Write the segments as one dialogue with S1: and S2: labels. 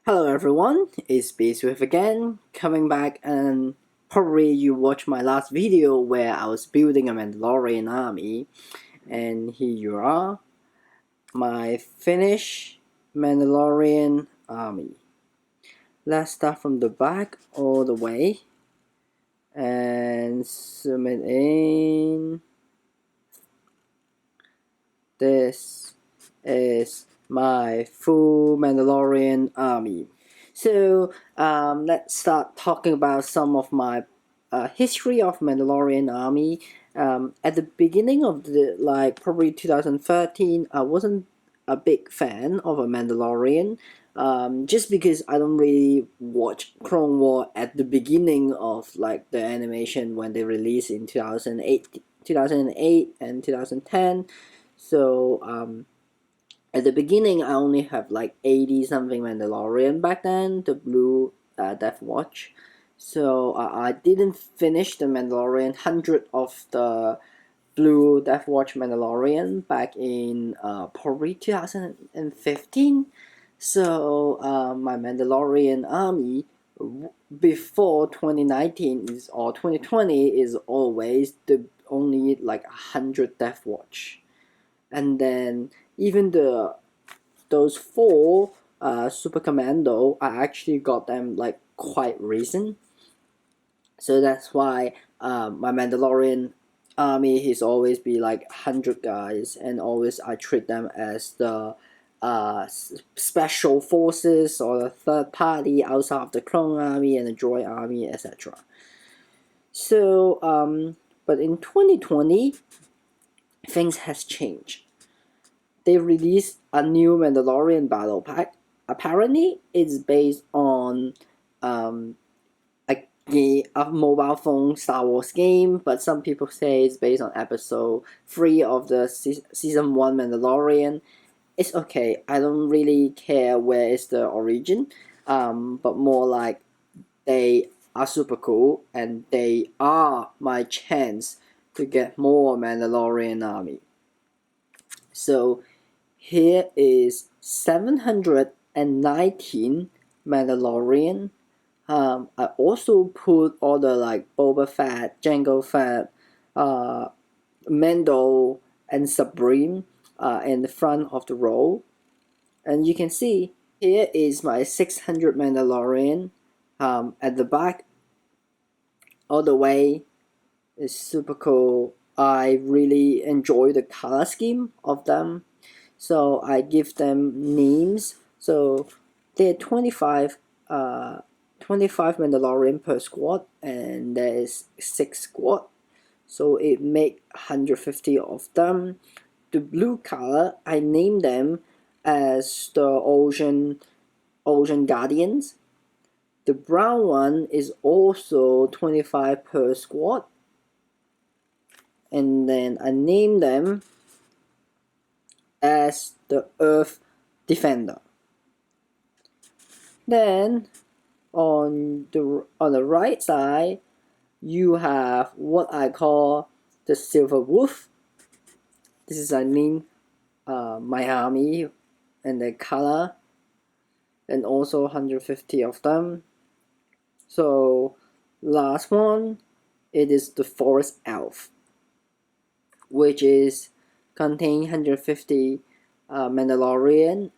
S1: Hello everyone, it's BSwift again, coming back, and probably you watched my last video where I was building a Mandalorian army, and here you are, my finished Mandalorian army. Let's start from the back all the way, and zoom it in. This is my full Mandalorian army. So let's start talking about some of my history of Mandalorian army. At the beginning of the probably 2013, I wasn't a big fan of a Mandalorian. Just because I don't really watch Clone War at the beginning of like the animation when they released in 2008 and 2010. So at the beginning, I only have like 80 something Mandalorian back then, the blue Death Watch. So I didn't finish the Mandalorian 100 of the blue Death Watch Mandalorian back in probably 2015. So my Mandalorian army before 2019 is or 2020 is always the only like 100 Death Watch, and then even those four super commando, I actually got them like quite recent. So that's why my Mandalorian army is always be like 100 guys, and always I treat them as the special forces or the third party outside of the clone army and the droid army, etc. So but in 2020 things has changed. They released a new Mandalorian Battle Pack. Apparently, it's based on a mobile phone Star Wars game, but some people say it's based on episode 3 of the season 1 Mandalorian. It's okay, I don't really care where is the origin, but more like they are super cool and they are my chance to get more Mandalorian army. So here is 719 Mandalorian. I also put all the like Boba Fett, Jango Fett, Mando, and Sabrine in the front of the row. And you can see here is my 600 Mandalorian at the back. All the way is super cool. I really enjoy the color scheme of them. So I give them names. So they're 25 Mandalorian per squad, and there is 6 squad. So it make 150 of them. The blue color, I name them as the Ocean Guardians. The brown one is also 25 per squad. And then I name them as the Earth Defender. Then on the right side, you have what I call the Silver Wolf. This is my army and the color, and also 150 of them. So last one, it is the Forest Elf, which is contain 150 Mandalorian,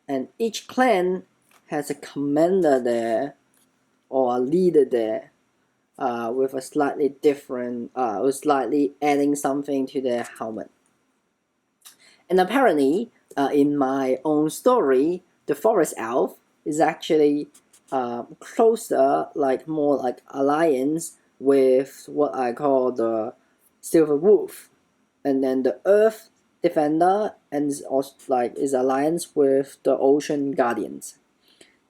S1: and each clan has a commander there or a leader there with a slightly different, with slightly adding something to their helmet. And apparently, in my own story, the Forest Elf is actually closer, like more like alliance with what I call the Silver Wolf, and then the Earth Defender and is alliance with the Ocean Guardians.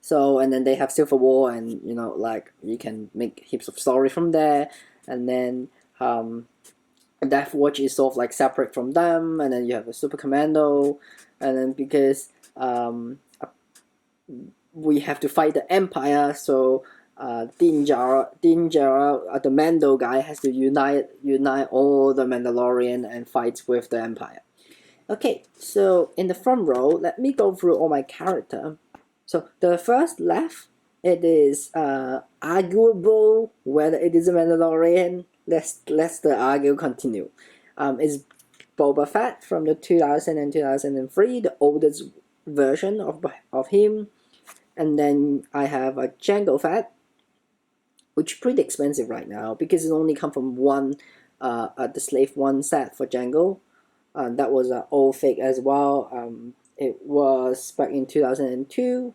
S1: So and then they have Silver War, and like you can make heaps of story from there, and then Death Watch is sort of like separate from them, and then you have a Super Commando, and then because we have to fight the Empire, so Din Djarin, the Mando guy, has to unite all the Mandalorian and fights with the Empire. Okay, so in the front row, let me go through all my character. So the first left, it is arguable whether it is a Mandalorian. Let's the argue continue. It's Boba Fett from the 2000 and 2003, the oldest version of him. And then I have a Jango Fett, which is pretty expensive right now because it only come from one the Slave 1 set for Jango. That was an old fake as well. It was back in 2002.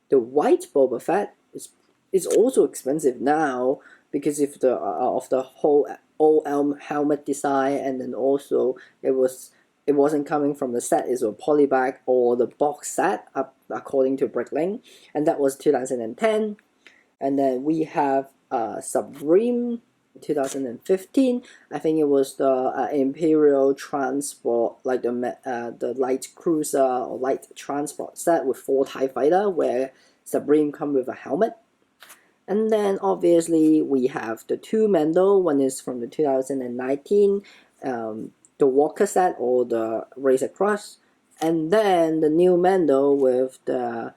S1: The white Boba Fett is also expensive now because of the whole old helmet design, and then also it wasn't coming from the set. It's a polybag or the box set according to Bricklink, and that was 2010. And then we have Supreme 2015. I think it was the Imperial transport, like the light cruiser or light transport set with 4 TIE fighter, where Supreme come with a helmet. And then obviously we have the 2 Mando. One is from the 2019, the Walker set or the Razor Crust, and then the new Mando with the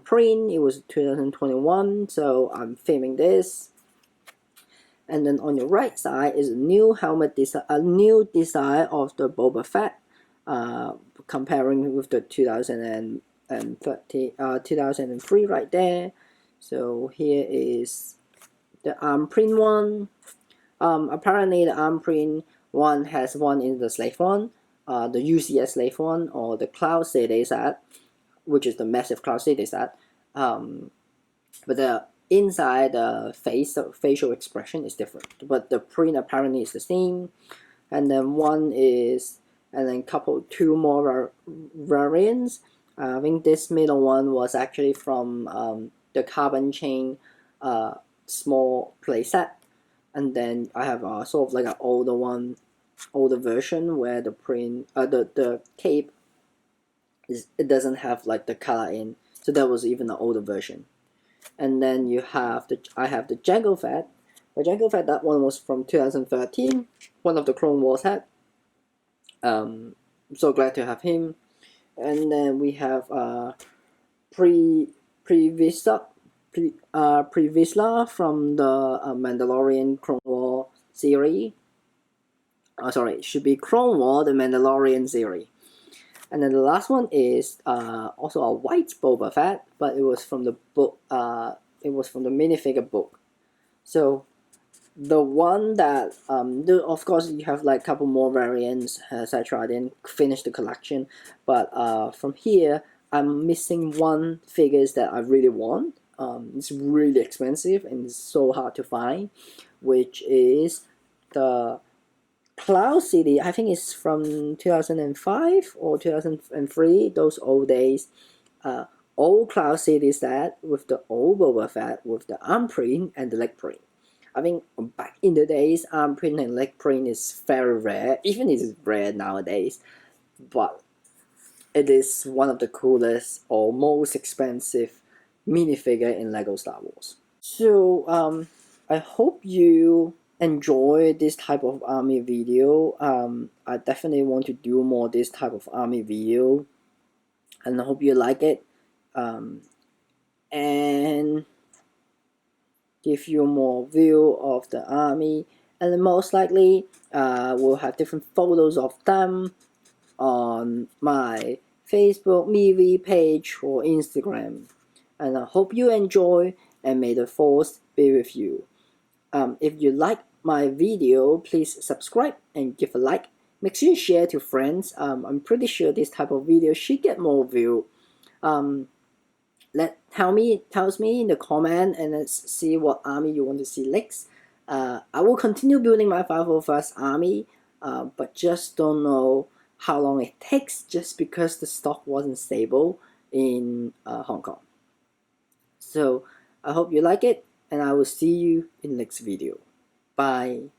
S1: print. It was 2021, so I'm filming this. And then on your right side is a new helmet design, a new design of the Boba Fett, comparing with the 2003 right there. So here is the print one. Apparently the print one has one in the Slave one, the UCS Slave one, or the Cloud City set, which is the massive Cloud City set. But the inside the facial expression is different, but the print apparently is the same. And then two more variants. I think this middle one was actually from the Carbon Chain small playset, and then I have sort of like an older version where the print the cape it doesn't have like the color in, so that was even an older version. And then I have the Jango Fett. The Jango Fett, that one was from 2013, one of the Clone Wars set. I'm so glad to have him. And then we have Previsla from the Mandalorian Clone War series. Sorry, it should be Clone War, the Mandalorian series. And then the last one is also a white Boba Fett, but it was from the book. It was from the minifigure book. So the one that of course you have like a couple more variants, etc. I didn't finish the collection, but from here I'm missing one figures that I really want. It's really expensive and it's so hard to find, which is the Cloud City. I think it's from 2005 or 2003, those old days. Old Cloud City set with the old Boba Fett with the arm print and the leg print. I think back in the days, arm print and leg print is very rare, even it's rare nowadays, but it is one of the coolest or most expensive minifigure in LEGO Star Wars. So I hope you enjoy this type of army video. I definitely want to do more this type of army video, and I hope you like it, and give you more view of the army, and then most likely we'll have different photos of them on my Facebook movie page or Instagram. And I hope you enjoy, and may the force be with you. If you like my video, please subscribe and give a like. Make sure you share to friends. I'm pretty sure this type of video should get more view. Tells me in the comment, and let's see what army you want to see next. I will continue building my 501st army, but just don't know how long it takes, just because the stock wasn't stable in Hong Kong. So I hope you like it, and I will see you in the next video. Bye.